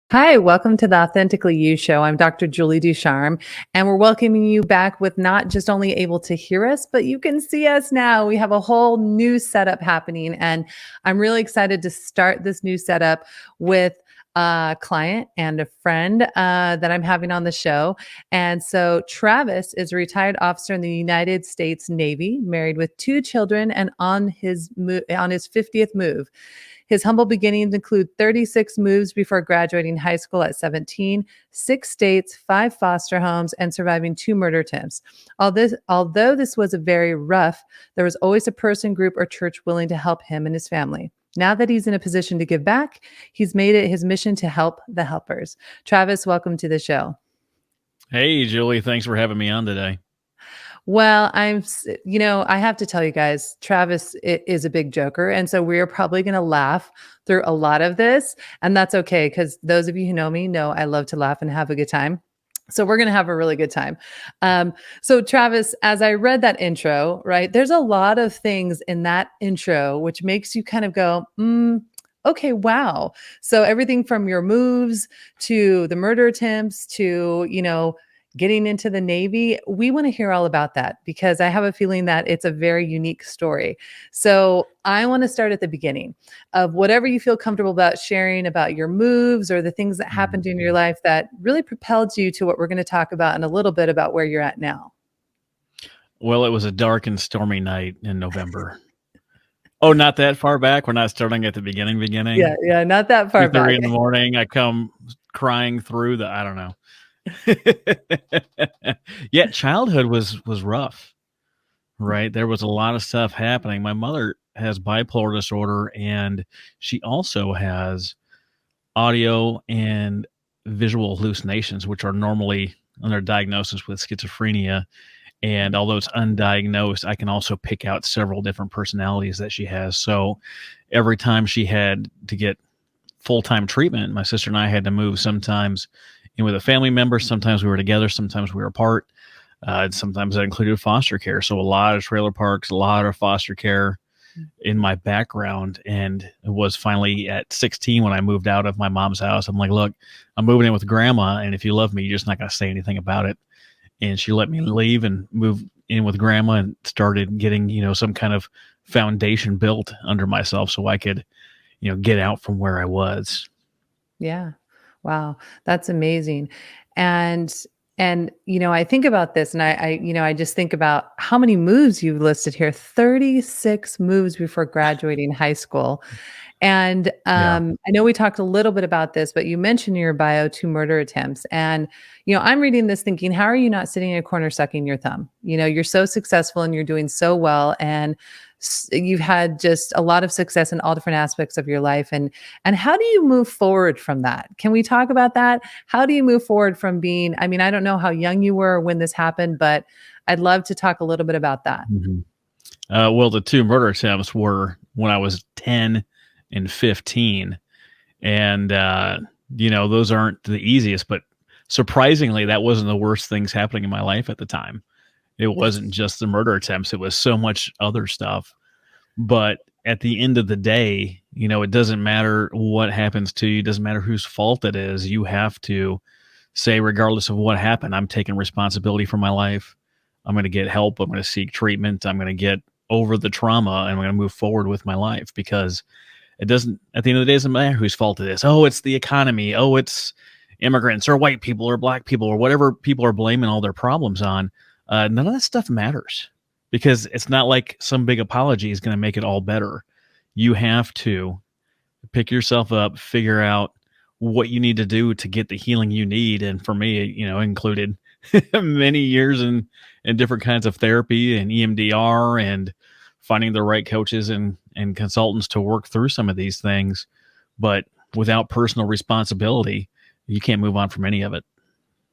Hi, welcome to the Authentically You Show. I'm Dr. Julie Ducharme, and we're welcoming you back with not just only able to hear us, but you can see us now. We have a whole new setup happening, and I'm really excited to start this new setup with a client and a friend that I'm having on the show. And so, Travis is a retired officer in the United States Navy, married with two children, and on his 50th move. His humble beginnings include 36 moves before graduating high school at 17, 6 states, 5 foster homes, and surviving 2 murder attempts. Although this was a very rough, there was always a person, group, or church willing to help him and his family. Now that he's in a position to give back, he's made it his mission to help the helpers. Travis, welcome to the show. Hey, Julie, thanks for having me on today. Well, I have to tell you guys, Travis is a big joker. And so we're probably going to laugh through a lot of this. And that's okay. Because those of you who know me know I love to laugh and have a good time. So we're going to have a really good time. So Travis, as I read that intro, right, there's a lot of things in that intro which makes you kind of go, okay, wow. So everything from your moves to the murder attempts to, getting into the Navy, we want to hear all about that because I have a feeling that it's a very unique story. So I want to start at the beginning of whatever you feel comfortable about sharing about your moves or the things that happened in your Mhm. life that really propelled you to what we're going to talk about in a little bit about where you're at now. Well, it was a dark and stormy night in November. Oh, not that far back. We're not starting at the Yeah, beginning. yeah, not that far back. 2:30 in the morning. I come crying through the. I don't know. Yeah, childhood was rough. Right, there was a lot of stuff happening. My mother has bipolar disorder, and she also has audio and visual hallucinations, which are normally under diagnosis with schizophrenia. And although it's undiagnosed, I can also pick out several different personalities that she has. So every time she had to get full time treatment, my sister and I had to move sometimes in with a family member. Sometimes we were together, sometimes we were apart. Sometimes that included foster care. So a lot of trailer parks, a lot of foster care in my background. And it was finally at 16 when I moved out of my mom's house. I'm like, look, I'm moving in with grandma. And if you love me, you're just not going to say anything about it. And she let me leave and move in with grandma and started getting, some kind of foundation built under myself so I could, get out from where I was. Yeah. Wow, that's amazing. And I think about this and I just think about how many moves you've listed here. 36 moves before graduating high school. And Yeah. I know we talked a little bit about this, but you mentioned in your bio 2 murder attempts. And, I'm reading this thinking, how are you not sitting in a corner sucking your thumb? You're so successful and you're doing so well. And you've had just a lot of success in all different aspects of your life. And how do you move forward from that? Can we talk about that? How do you move forward from being, I mean, I don't know how young you were when this happened, but I'd love to talk a little bit about that. Mhm. Well, the two murder attempts were when I was 10 and 15. And, those aren't the easiest, but surprisingly, that wasn't the worst things happening in my life at the time. It wasn't just the murder attempts, it was so much other stuff. But at the end of the day, it doesn't matter what happens to you, it doesn't matter whose fault it is. You have to say, regardless of what happened, I'm taking responsibility for my life. I'm going to get help. I'm going to seek treatment. I'm going to get over the trauma and I'm going to move forward with my life because it doesn't, at the end of the day, it doesn't matter whose fault it is. Oh, it's the economy. Oh, it's immigrants or white people or black people or whatever people are blaming all their problems on. None of that stuff matters because it's not like some big apology is going to make it all better. You have to pick yourself up, figure out what you need to do to get the healing you need. And for me, included many years in different kinds of therapy and EMDR and finding the right coaches and consultants to work through some of these things. But without personal responsibility, you can't move on from any of it.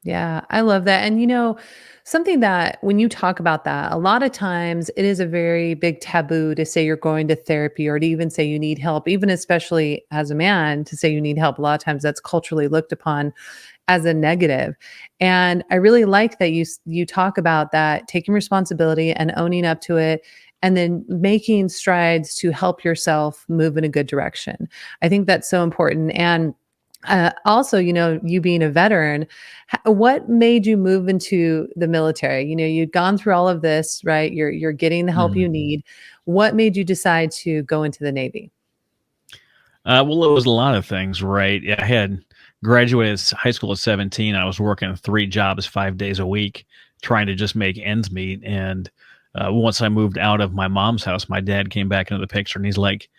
Yeah, I love that. And something that when you talk about that, a lot of times it is a very big taboo to say you're going to therapy or to even say you need help, even especially as a man to say you need help. A lot of times that's culturally looked upon as a negative. And I really like that you talk about that, taking responsibility and owning up to it and then making strides to help yourself move in a good direction. I think that's so important. And Also, you being a veteran, what made you move into the military? You'd gone through all of this, right? You're getting the help Mhm. you need. What made you decide to go into the Navy? Well, it was a lot of things, right? I had graduated high school at 17. I was working 3 jobs 5 days a week, trying to just make ends meet. And once I moved out of my mom's house, my dad came back into the picture, and he's like,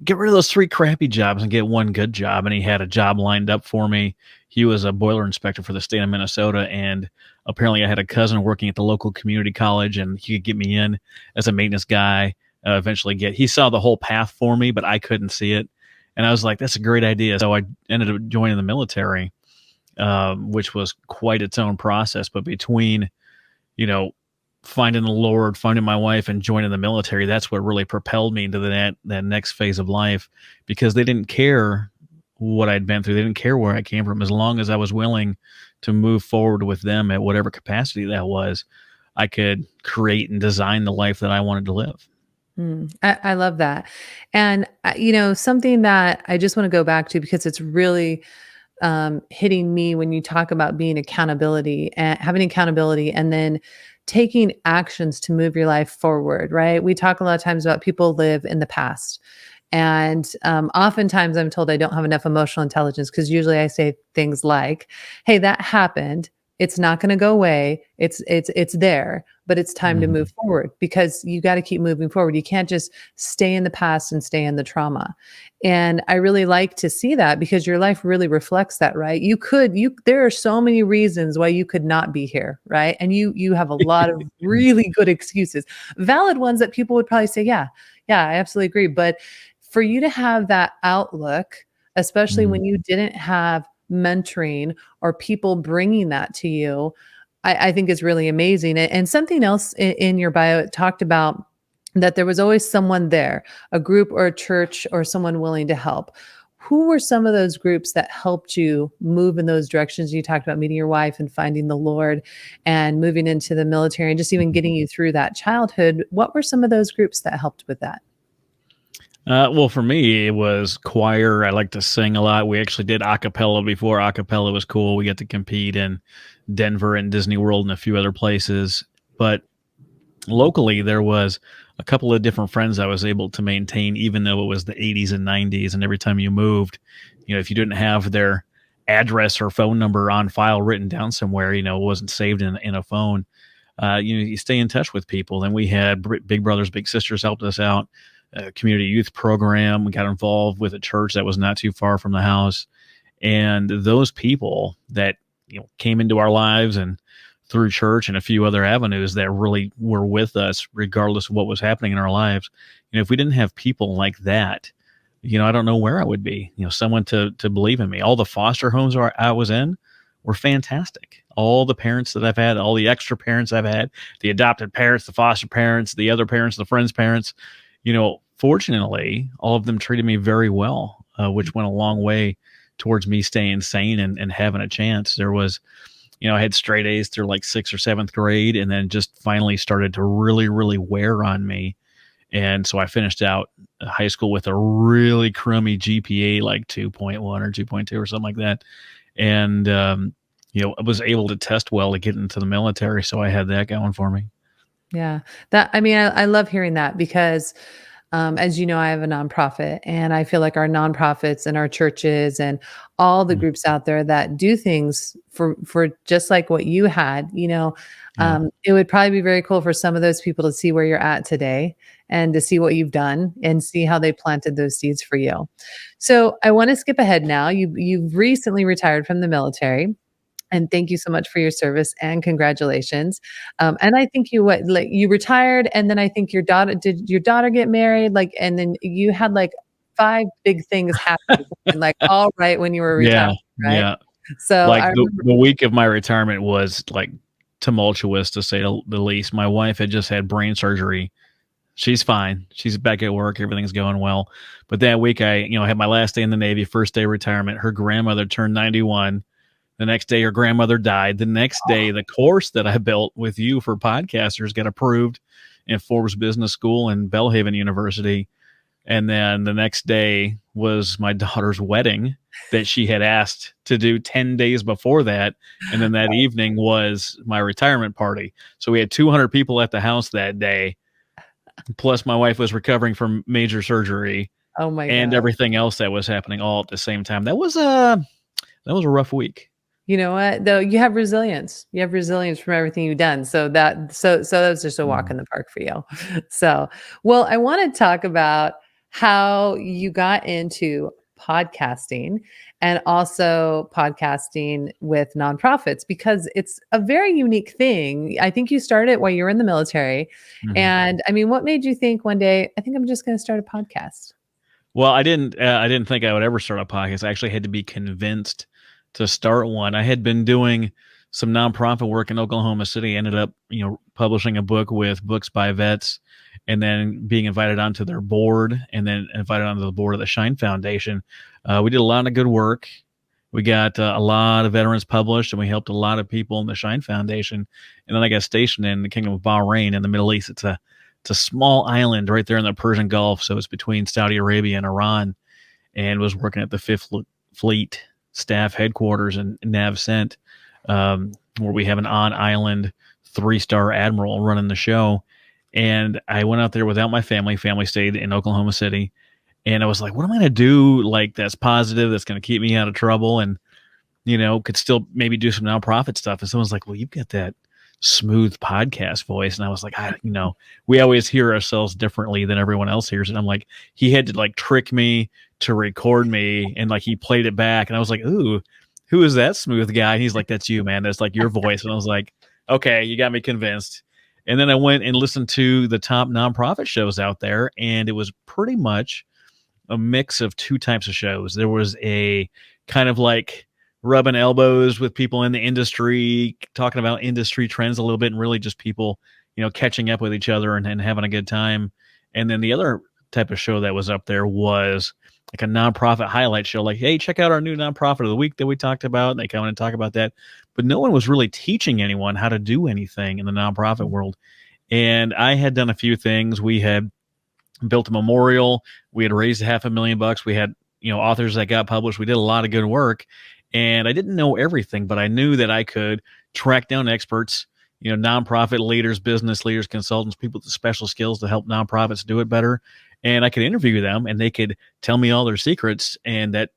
get rid of those 3 crappy jobs and get one good job. And he had a job lined up for me. He was a boiler inspector for the state of Minnesota. And apparently I had a cousin working at the local community college, and he could get me in as a maintenance guy. He saw the whole path for me, but I couldn't see it. And I was like, that's a great idea. So I ended up joining the military, which was quite its own process. But between, you know, finding the Lord, finding my wife, and joining the military, that's what really propelled me into that next phase of life, because they didn't care what I'd been through. They didn't care where I came from. As long as I was willing to move forward with them at whatever capacity that was, I could create and design the life that I wanted to live. I love that. And, something that I just want to go back to because it's really hitting me when you talk about being accountability and having accountability and then taking actions to move your life forward, right? We talk a lot of times about people live in the past. And oftentimes I'm told I don't have enough emotional intelligence because usually I say things like, hey, that happened. It's not going to go away. It's there, but it's time to move Mhm. forward because you got to keep moving forward. You can't just stay in the past and stay in the trauma. And I really like to see that because your life really reflects that, right? There are so many reasons why you could not be here, right? And you have a lot of really good excuses, valid ones that people would probably say, yeah, yeah, I absolutely agree. But for you to have that outlook, especially Mhm. when you didn't have mentoring or people bringing that to you, I think is really amazing. And something else in your bio, it talked about that there was always someone there, a group or a church or someone willing to help. Who were some of those groups that helped you move in those directions? You talked about meeting your wife and finding the Lord and moving into the military and just even getting you through that childhood. What were some of those groups that helped with that? Well, for me, it was choir. I like to sing a lot. We actually did a cappella before. A cappella was cool. We got to compete in Denver and Disney World and a few other places. But locally, there was a couple of different friends I was able to maintain, even though it was the 80s and 90s. And every time you moved, if you didn't have their address or phone number on file written down somewhere, it wasn't saved in a phone. You stay in touch with people. And we had Big Brothers, Big Sisters helped us out. A community youth program. We got involved with a church that was not too far from the house. And those people that came into our lives and through church and a few other avenues that really were with us regardless of what was happening in our lives. If we didn't have people like that, I don't know where I would be. Someone to believe in me. All the foster homes I was in were fantastic. All the parents that I've had, all the extra parents I've had, the adopted parents, the foster parents, the other parents, the friends' parents, fortunately, all of them treated me very well, which went a long way towards me staying sane and having a chance. There was, I had straight A's through like sixth or seventh grade, and then just finally started to really, really wear on me. And so I finished out high school with a really crummy GPA, like 2.1 or 2.2 or something like that. And, I was able to test well to get into the military. So I had that going for me. Yeah. I love hearing that because, as you know, I have a nonprofit and I feel like our nonprofits and our churches and all the Mm, groups out there that do things for just like what you had, yeah. it would probably be very cool for some of those people to see where you're at today and to see what you've done and see how they planted those seeds for you. So I want to skip ahead now. You've recently retired from the military. And thank you so much for your service and congratulations. And I think you retired and then I think did your daughter get married? Like, and then you had like 5 big things happen and like all right when you were retired, Yeah. right? Yeah. So Like I remember. the week of my retirement was like tumultuous to say the least. My wife had just had brain surgery. She's fine. She's back at work. Everything's going well. But that week I, had my last day in the Navy, first day of retirement. Her grandmother turned 91. The next day her grandmother died. The next day the course that I built with you for podcasters got approved in Forbes Business School and Belhaven University. And then the next day was my daughter's wedding that she had asked to do 10 days before that. And then that evening was my retirement party. So we had 200 people at the house that day. Plus, my wife was recovering from major surgery Oh my and god. everything else that was happening all at the same time. That was a rough week. You know what? Though you have resilience. You have resilience from everything you've done. So that was just a walk Mm. in the park for you. So, well, I want to talk about how you got into podcasting and also podcasting with nonprofits because it's a very unique thing. I think you started it while you were in the military. Mhm. And I mean, what made you think one day, I think I'm just going to start a podcast? Well, I didn't think I would ever start a podcast. I actually had to be convinced to start one. I had been doing some nonprofit work in Oklahoma City, ended up, publishing a book with Books by Vets, and then being invited onto their board, and then invited onto the board of the Shine Foundation. We did a lot of good work. We got a lot of veterans published, and we helped a lot of people in the Shine Foundation. And then I got stationed in the Kingdom of Bahrain in the Middle East. It's a small island right there in the Persian Gulf, so it's between Saudi Arabia and Iran, and was working at the Fifth Fleet Staff Headquarters in Nav-Cent, where we have an on-island 3-star admiral running the show. And I went out there without my family. Family stayed in Oklahoma City, and I was like, "What am I going to do? Like that's positive, that's going to keep me out of trouble, and could still maybe do some nonprofit stuff." And someone's like, "Well, you've got that smooth podcast voice." And I was like, we always hear ourselves differently than everyone else hears. And I'm like, he had to like trick me to record me. And like, he played it back. And I was like, ooh, who is that smooth guy? And he's like, that's you, man. That's like your voice. And I was like, okay, you got me convinced. And then I went and listened to the top nonprofit shows out there. And it was pretty much a mix of two types of shows. There was a kind of like rubbing elbows with people in the industry, talking about industry trends a little bit, and really just people, catching up with each other and having a good time. And then the other type of show that was up there was like a nonprofit highlight show, like, hey, check out our new nonprofit of the week that we talked about. And they come in and talk about that. But no one was really teaching anyone how to do anything in the nonprofit world. And I had done a few things. We had built a memorial. We had raised $500,000. We had, authors that got published. We did a lot of good work. And I didn't know everything, but I knew that I could track down experts, nonprofit leaders, business leaders, consultants, people with special skills to help nonprofits do it better. And I could interview them and they could tell me all their secrets. And that,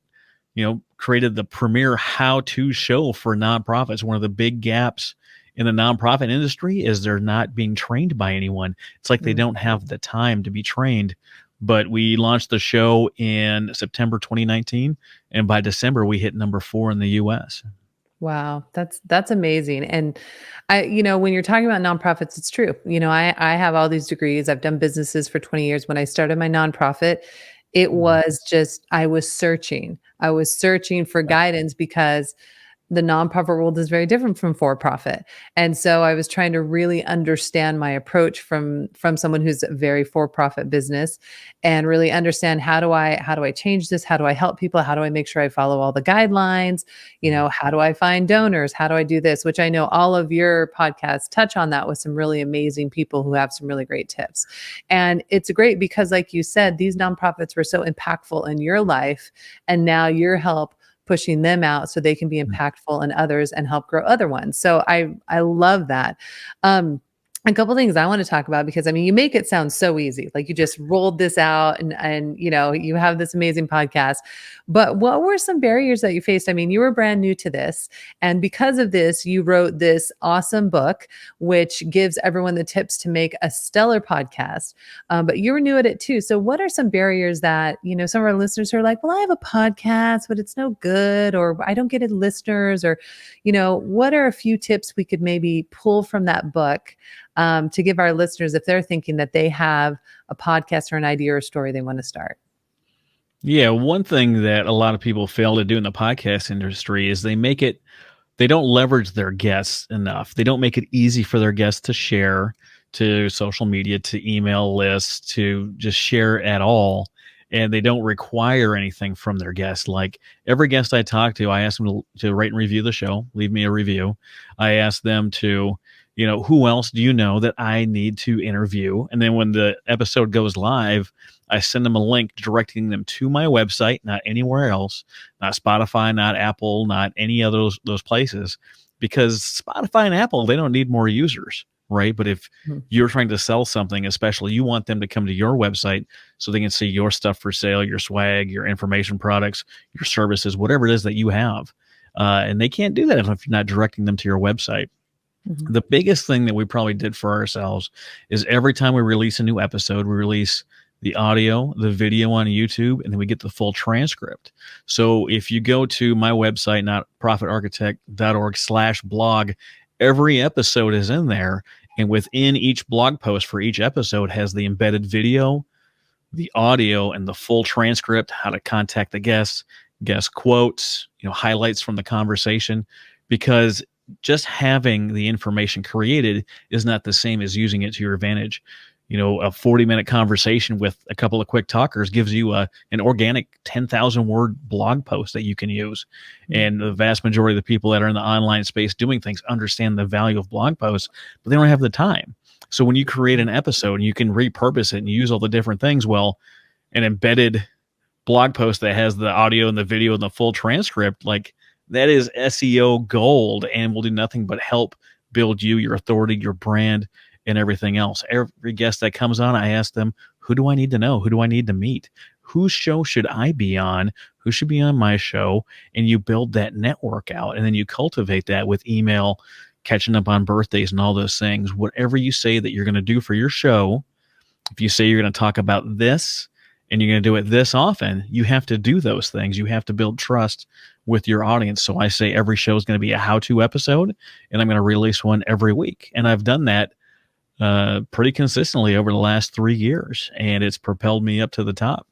created the premier how-to show for nonprofits. One of the big gaps in the nonprofit industry is they're not being trained by anyone. It's like they don't have the time to be trained. But we launched the show in September 2019, and by December we hit number 4 in the US. Wow, that's amazing. And when you're talking about nonprofits, it's true. I have all these degrees. I've done businesses for 20 years. When I started my nonprofit, it was just I was searching. I was searching for guidance because the nonprofit world is very different from for profit. And so I was trying to really understand my approach from someone who's a very for profit business and really understand how do I change this? How do I help people? How do I make sure I follow all the guidelines? How do I find donors? How do I do this? Which I know all of your podcasts touch on that with some really amazing people who have some really great tips. And it's great because like you said, these nonprofits were so impactful in your life and now your help pushing them out so they can be impactful in others and help grow other ones. So I love that. A couple things I want to talk about because you make it sound so easy. Like you just rolled this out and you have this amazing podcast. But what were some barriers that you faced? You were brand new to this. And because of this, you wrote this awesome book, which gives everyone the tips to make a stellar podcast. But you were new at it too. So what are some barriers that, some of our listeners are like, well, I have a podcast, but it's no good, or I don't get any listeners, or, what are a few tips we could maybe pull from that book to give our listeners if they're thinking that they have a podcast or an idea or a story they want to start? Yeah, one thing that a lot of people fail to do in the podcast industry is they don't leverage their guests enough. They don't make it easy for their guests to share to social media, to email lists, to just share at all. And they don't require anything from their guests. Like every guest I talk to, I ask them to rate and review the show, leave me a review. I ask them to who else do you know that I need to interview? And then when the episode goes live, I send them a link directing them to my website, not anywhere else, not Spotify, not Apple, not any of those places, because Spotify and Apple, they don't need more users, right? But if Mhm. you're trying to sell something, especially, you want them to come to your website so they can see your stuff for sale, your swag, your information products, your services, whatever it is that you have. And they can't do that if you're not directing them to your website. Mhm. The biggest thing that we probably did for ourselves is every time we release a new episode, we release the audio, the video on YouTube, and then we get the full transcript. So if you go to my website, notprofitarchitect.org/blog, every episode is in there. And within each blog post for each episode has the embedded video, the audio, and the full transcript, how to contact the guests, guest quotes, highlights from the conversation, because just having the information created is not the same as using it to your advantage. A 40-minute conversation with a couple of quick talkers gives you an organic 10,000 word blog post that you can use. Mhm. And the vast majority of the people that are in the online space doing things understand the value of blog posts, but they don't have the time. So when you create an episode and you can repurpose it and use all the different things, well, an embedded blog post that has the audio and the video and the full transcript, like, that is SEO gold and will do nothing but help build you, your authority, your brand, and everything else. Every guest that comes on, I ask them, who do I need to know? Who do I need to meet? Whose show should I be on? Who should be on my show? And you build that network out, and then you cultivate that with email, catching up on birthdays and all those things. Whatever you say that you're going to do for your show, if you say you're going to talk about this and you're going to do it this often, you have to do those things. You have to build trust with your audience. So I say every show is going to be a how-to episode, and I'm going to release one every week. And I've done that pretty consistently over the last 3 years, and it's propelled me up to the top.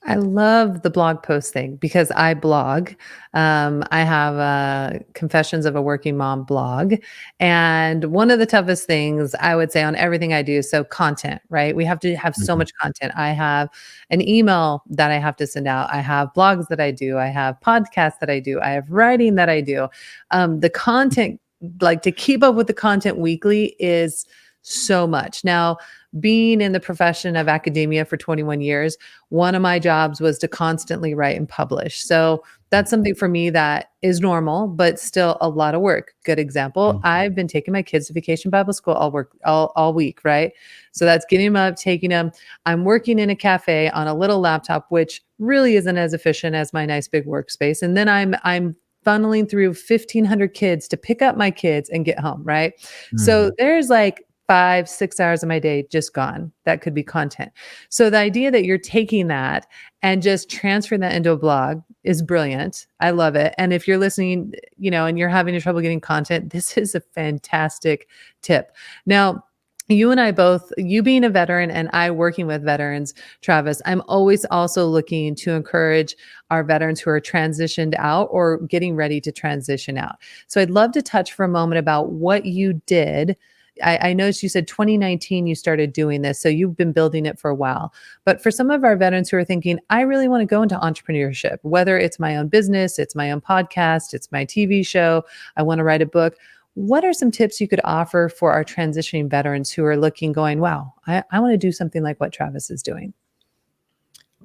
I love the blog post thing because I blog. I have a Confessions of a Working Mom blog. And one of the toughest things I would say on everything I do, so content, right? We have to have so Mhm. much content. I have an email that I have to send out. I have blogs that I do. I have podcasts that I do. I have writing that I do. The content, like to keep up with the content weekly, is so much. Now, being in the profession of academia for 21 years, one of my jobs was to constantly write and publish. So that's something for me that is normal, but still a lot of work. Good example. Mhm. I've been taking my kids to Vacation Bible School all week, right? So that's getting them up, taking them. I'm working in a cafe on a little laptop, which really isn't as efficient as my nice big workspace. And then I'm funneling through 1,500 kids to pick up my kids and get home, right? So Mhm. there's like 5, 6 hours of my day just gone. That could be content. So the idea that you're taking that and just transferring that into a blog is brilliant. I love it. And if you're listening, and you're having trouble getting content, this is a fantastic tip. Now, you and I both, you being a veteran and I working with veterans, Travis, I'm always also looking to encourage our veterans who are transitioned out or getting ready to transition out. So I'd love to touch for a moment about what you did. I noticed you said 2019 you started doing this, so you've been building it for a while. But for some of our veterans who are thinking, I really want to go into entrepreneurship, whether it's my own business, it's my own podcast, it's my TV show, I want to write a book. What are some tips you could offer for our transitioning veterans who are looking, going, wow, I want to do something like what Travis is doing?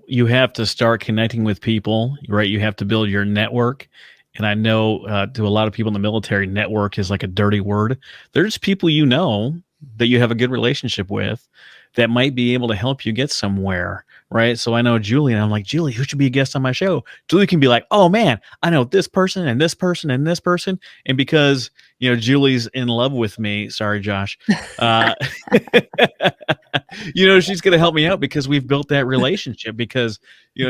You have to start connecting with people, right? You have to build your network. And I know to a lot of people in the military, network is like a dirty word. There's people that you have a good relationship with that might be able to help you get somewhere, right? So I know Julie, and I'm like, Julie, who should be a guest on my show? Julie can be like, oh man, I know this person and this person and this person. And because, Julie's in love with me, sorry, Josh, uh, she's going to help me out because we've built that relationship, because,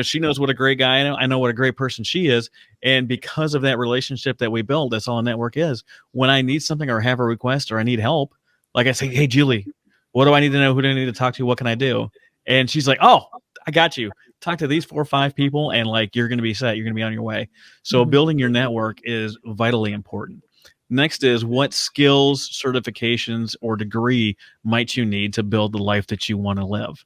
she knows what a great guy I am. I know what a great person she is. And because of that relationship that we built, that's all a network is. When I need something or have a request or I need help, like I say, hey, Julie, what do I need to know? Who do I need to talk to? What can I do? And she's like, oh, I got you. Talk to these 4 or 5 people and like, you're going to be set. You're going to be on your way. So Mhm. building your network is vitally important. Next is, what skills, certifications, or degree might you need to build the life that you want to live?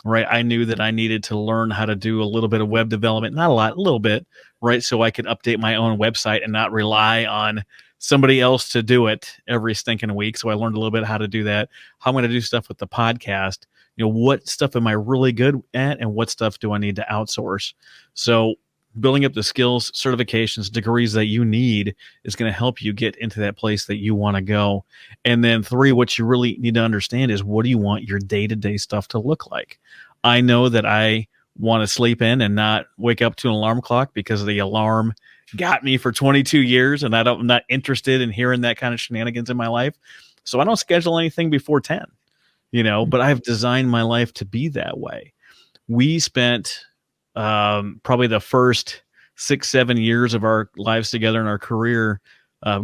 Right. I knew that I needed to learn how to do a little bit of web development, not a lot, a little bit, right? So I could update my own website and not rely on somebody else to do it every stinking week. So I learned a little bit how to do that, how I'm going to do stuff with the podcast. What stuff am I really good at and what stuff do I need to outsource? So building up the skills, certifications, degrees that you need is going to help you get into that place that you want to go. And then 3, what you really need to understand is, what do you want your day-to-day stuff to look like? I know that I want to sleep in and not wake up to an alarm clock, because the alarm got me for 22 years and I'm not interested in hearing that kind of shenanigans in my life. So I don't schedule anything before 10, but I've designed my life to be that way. We spent probably the first 6-7 years of our lives together in our career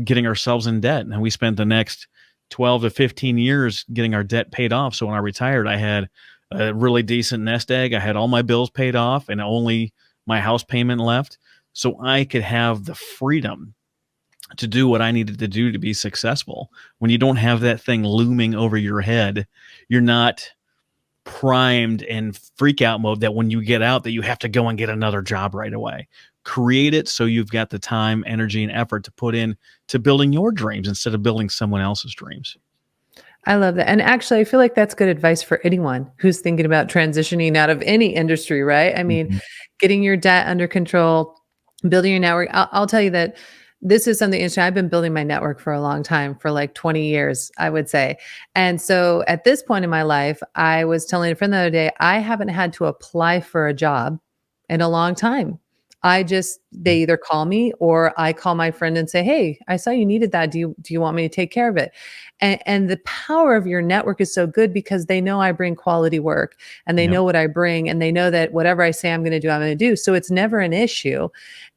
getting ourselves in debt. And we spent the next 12 to 15 years getting our debt paid off. So when I retired, I had a really decent nest egg. I had all my bills paid off and only my house payment left. So I could have the freedom to do what I needed to do to be successful. When you don't have that thing looming over your head, you're not primed in freak out mode that when you get out that you have to go and get another job right away. Create it so you've got the time, energy, and effort to put in to building your dreams instead of building someone else's dreams. I love that. And actually, I feel like that's good advice for anyone who's thinking about transitioning out of any industry, right? I mean, Mhm. getting your debt under control, building your network. I'll tell you that this is something interesting. I've been building my network for a long time, for like 20 years, I would say. And so at this point in my life, I was telling a friend the other day, I haven't had to apply for a job in a long time. They either call me or I call my friend and say, "Hey, I saw you needed that. Do you want me to take care of it?" And the power of your network is so good because they know I bring quality work and they Yep. know what I bring and they know that whatever I say I'm going to do, I'm going to do. So it's never an issue.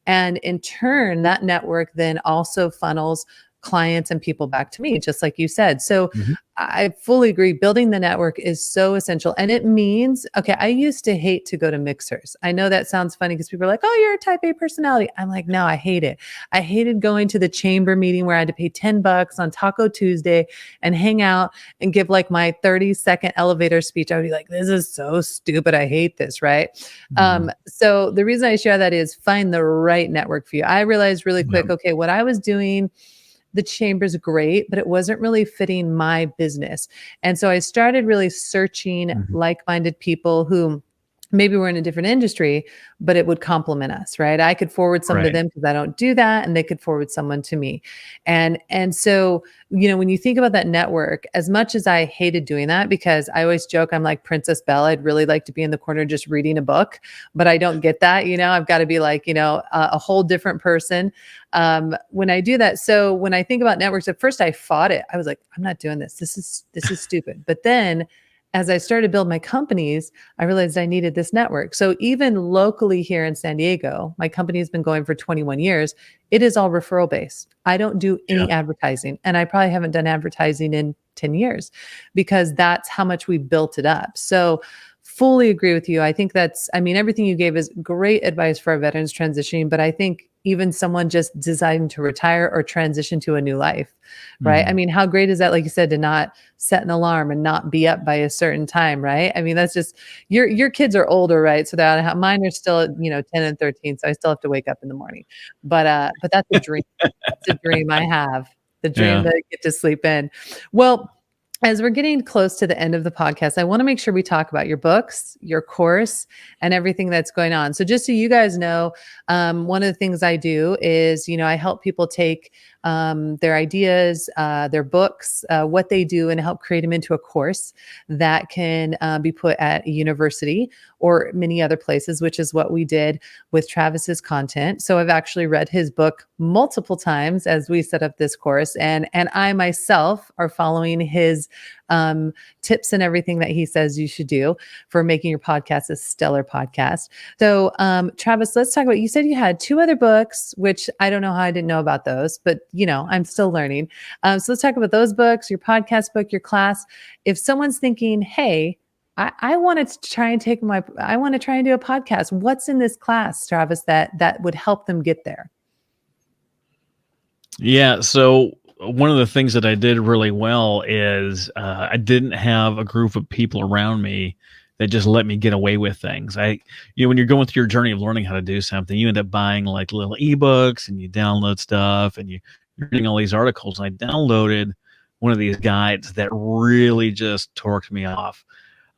And in turn, that network then also funnels clients and people back to me, just like you said. So Mhm. I fully agree. Building the network is so essential. And it means, okay, I used to hate to go to mixers. I know that sounds funny because people are like, oh, you're a type A personality. I'm like, no, I hate it. I hated going to the chamber meeting where I had to pay $10 on Taco Tuesday and hang out and give like my 30-second elevator speech. I would be like, this is so stupid. I hate this. Right. Mhm. So the reason I share that is find the right network for you. I realized really quick, Yep. okay, what I was doing, the chamber's great, but it wasn't really fitting my business. And so I started really searching Mhm. like-minded people who maybe we're in a different industry, but it would complement us, right? I could forward someone to Right. them because I don't do that, and they could forward someone to me. And so, when you think about that network, as much as I hated doing that, because I always joke I'm like Princess Belle, I'd really like to be in the corner just reading a book, but I don't get that, I've got to be like, a whole different person when I do that. So when I think about networks, at first I fought it. I was like, I'm not doing this. This is stupid. But then as I started to build my companies, I realized I needed this network. So even locally here in San Diego, my company has been going for 21 years. It is all referral based. I don't do Yeah. any advertising, and I probably haven't done advertising in 10 years because that's how much we built it up. So fully agree with you. I think everything you gave is great advice for our veterans transitioning, but I think even someone just deciding to retire or transition to a new life, right? I Mhm. mean, how great is that, like you said, to not set an alarm and not be up by a certain time, right? I mean, that's just your kids are older, right? So that mine are still, 10 and 13, so I still have to wake up in the morning. But that's a dream. That's a dream I have. The dream Yeah. that I get to sleep in. Well, as we're getting close to the end of the podcast, I want to make sure we talk about your books, your course, and everything that's going on. So, just so you guys know, one of the things I do is, I help people take their ideas, their books, what they do, and help create them into a course that can be put at a university or many other places, which is what we did with Travis's content. So, I've actually read his book multiple times as we set up this course, and I myself are following his tips and everything that he says you should do for making your podcast a stellar podcast. So, Travis, let's talk about, you said you had two other books, which I don't know how I didn't know about those, but I'm still learning. So let's talk about those books, your podcast book, your class. If someone's thinking, hey, I want to try and I want to try and do a podcast. What's in this class, Travis, that would help them get there? Yeah. So one of the things that I did really well is I didn't have a group of people around me that just let me get away with things. When you're going through your journey of learning how to do something, you end up buying like little ebooks and you download stuff and you reading all these articles, and I downloaded one of these guides that really just torqued me off.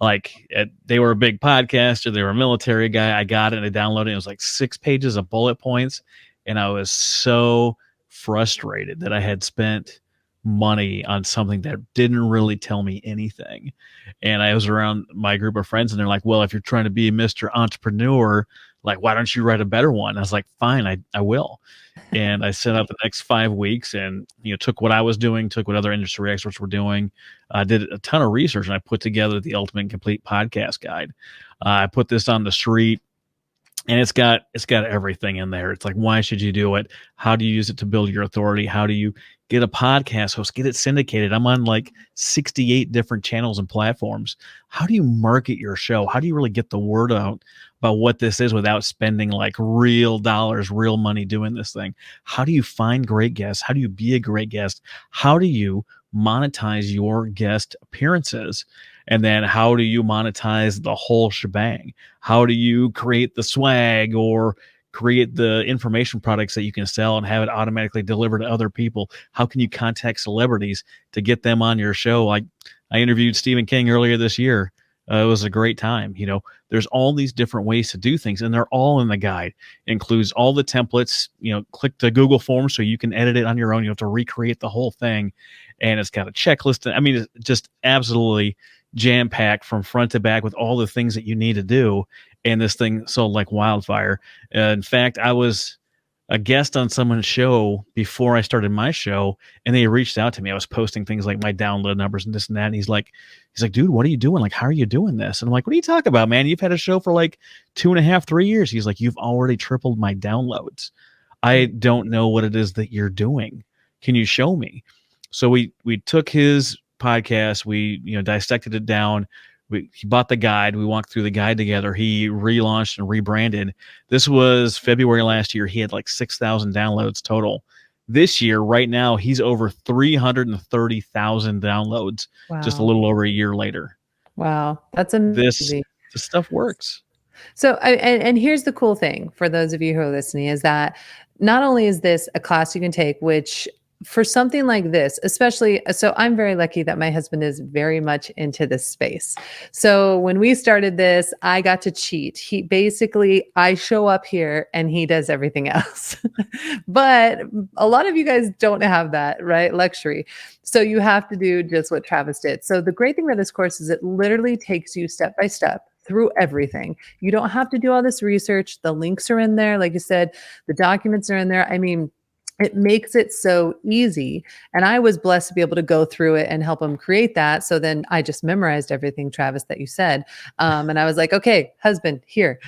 They were a big podcaster, they were a military guy. I got it and I downloaded it. It was like 6 pages of bullet points, and I was so frustrated that I had spent money on something that didn't really tell me anything. And I was around my group of friends, and they're like, "Well, if you're trying to be Mr. Entrepreneur, like, why don't you write a better one?" I was like, "Fine, I will." And I set out the next 5 weeks, and took what I was doing, took what other industry experts were doing, did a ton of research, and I put together the Ultimate and Complete Podcast Guide. I put this on the street, and it's got everything in there. It's like, why should you do it? How do you use it to build your authority? How do you get a podcast host, get it syndicated? I'm on like 68 different channels and platforms. How do you market your show? How do you really get the word out about what this is without spending like real dollars, real money doing this thing? How do you find great guests? How do you be a great guest? How do you monetize your guest appearances? And then how do you monetize the whole shebang? How do you create the swag or create the information products that you can sell and have it automatically delivered to other people? How can you contact celebrities to get them on your show? Like, I interviewed Stephen King earlier this year. It was a great time. There's all these different ways to do things, and they're all in the guide. It includes all the templates. Click the Google form so you can edit it on your own. You have to recreate the whole thing, and it's got a checklist. I mean, it's just absolutely jam-packed from front to back with all the things that you need to do. And this thing sold like wildfire. In fact, I was a guest on someone's show before I started my show, and they reached out to me. I was posting things like my download numbers and this and that. And he's like, "Dude, what are you doing? Like, how are you doing this?" And I'm like, "What are you talking about, man? You've had a show for like 2.5, 3 years." He's like, "You've already tripled my downloads. I don't know what it is that you're doing. Can you show me?" So we took his podcast, we dissected it down. He bought the guide. We walked through the guide together. He relaunched and rebranded. This was February last year. He had like 6,000 downloads total. This year, right now, he's over 330,000 downloads just a Wow. little over a year later. Wow. That's This amazing. this stuff works. So, and here's the cool thing for those of you who are listening is that not only is this a class you can take, which for something like this, especially, so I'm very lucky that my husband is very much into this space. So when we started this, I got to cheat. I show up here and he does everything else. But a lot of you guys don't have that, right? Luxury. So you have to do just what Travis did. So the great thing about this course is it literally takes you step by step through everything. You don't have to do all this research. The links are in there. Like you said, the documents are in there. I mean, it makes it so easy. And I was blessed to be able to go through it and help him create that. So then I just memorized everything, Travis, that you said. And I was like, okay, husband, here.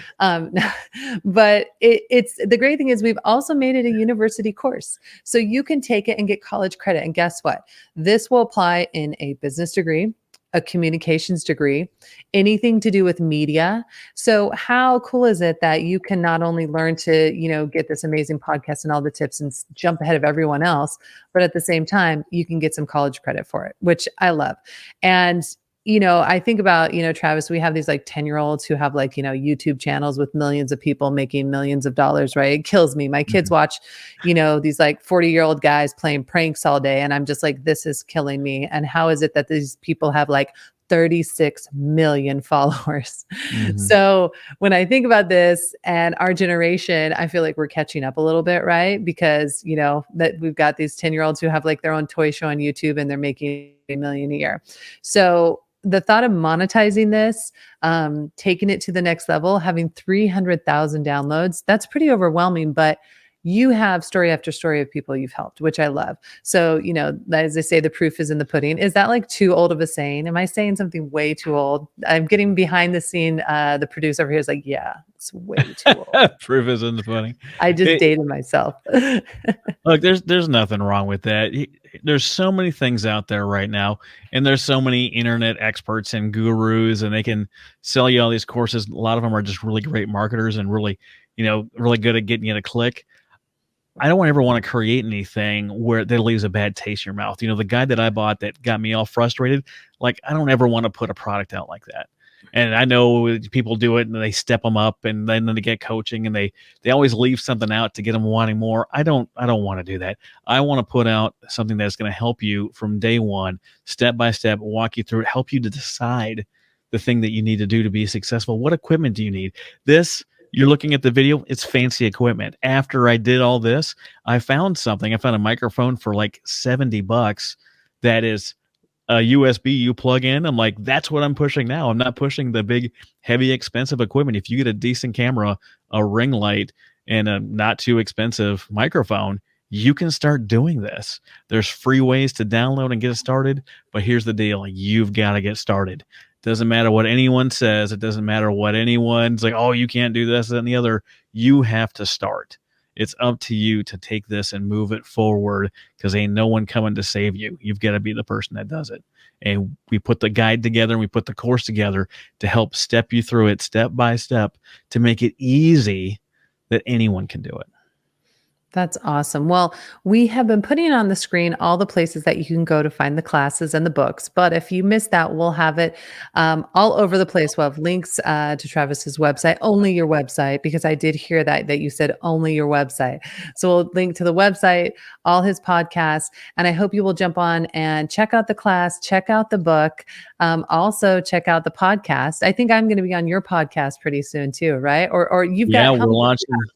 But it's the great thing is we've also made it a university course. So you can take it and get college credit. And guess what? This will apply in a business degree, a communications degree, anything to do with media. So how cool is it that you can not only learn to, get this amazing podcast and all the tips and jump ahead of everyone else, but at the same time, you can get some college credit for it, which I love. And I think about, Travis, we have these like 10-year-olds who have like, YouTube channels with millions of people making millions of dollars, right? It kills me. My kids Mhm. watch, these like 40-year-old guys playing pranks all day. And I'm just like, this is killing me. And how is it that these people have like 36 million followers? Mhm. So when I think about this and our generation, I feel like we're catching up a little bit, right? Because, that we've got these 10-year-olds who have like their own toy show on YouTube and they're making $1 million a year. So the thought of monetizing this, taking it to the next level, having 300,000 downloads, that's pretty overwhelming, but you have story after story of people you've helped, which I love. So, as they say, the proof is in the pudding. Is that like too old of a saying? Am I saying something way too old? I'm getting behind the scene. The producer over here is like, yeah, it's way too old. Proof is in the pudding. I just It, dated myself. Look, there's nothing wrong with that. There's so many things out there right now, and there's so many internet experts and gurus, and they can sell you all these courses. A lot of them are just really great marketers and really, really good at getting you to click. I don't ever want to create anything where that leaves a bad taste in your mouth. The guy that I bought that got me all frustrated, like I don't ever want to put a product out like that. And I know people do it and they step them up and then they get coaching and they always leave something out to get them wanting more. I don't want to do that. I want to put out something that's going to help you from day one, step by step, walk you through it, help you to decide the thing that you need to do to be successful. What equipment do you need? This, you're looking at the video, it's fancy equipment. After I did all this, I found something. I found a microphone for like $70 that is a USB you plug in. I'm like, that's what I'm pushing now. I'm not pushing the big, heavy, expensive equipment. If you get a decent camera, a ring light, and a not too expensive microphone, you can start doing this. There's free ways to download and get it started, but here's the deal. You've got to get started. Doesn't matter what anyone says. It doesn't matter what anyone's like, oh, you can't do this and the other. You have to start. It's up to you to take this and move it forward because ain't no one coming to save you. You've got to be the person that does it. And we put the guide together and we put the course together to help step you through it step by step to make it easy that anyone can do it. That's awesome. Well, we have been putting on the screen all the places that you can go to find the classes and the books. But if you missed that, we'll have it all over the place. We'll have links to Travis's website, only your website, because I did hear that you said only your website. So we'll link to the website, all his podcasts, and I hope you will jump on and check out the class, check out the book, also check out the podcast. I think I'm going to be on your podcast pretty soon too, right? Or you've Yeah, got we're how many?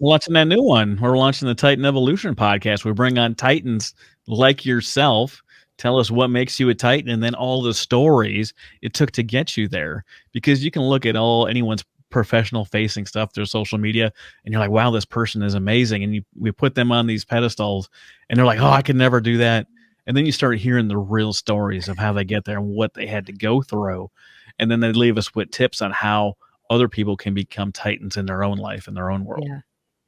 launching that new one. We're launching the Titan Evolution podcast. We bring on Titans like yourself. Tell us what makes you a Titan, and then all the stories it took to get you there. Because you can look at all anyone's professional facing stuff through social media, and you're like, "Wow, this person is amazing." And we put them on these pedestals, and they're like, "Oh, I could never do that." And then you start hearing the real stories of how they get there and what they had to go through, and then they leave us with tips on how other people can become Titans in their own life, in their own world. Yeah.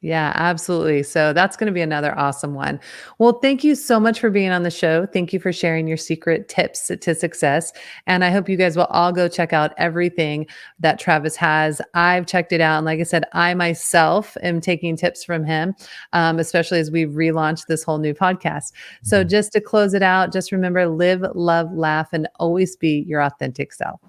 Yeah, absolutely. So that's going to be another awesome one. Well, thank you so much for being on the show. Thank you for sharing your secret tips to success. And I hope you guys will all go check out everything that Travis has. I've checked it out. And like I said, I myself am taking tips from him, especially as we've relaunched this whole new podcast. So just to close it out, just remember live, love, laugh, and always be your authentic self.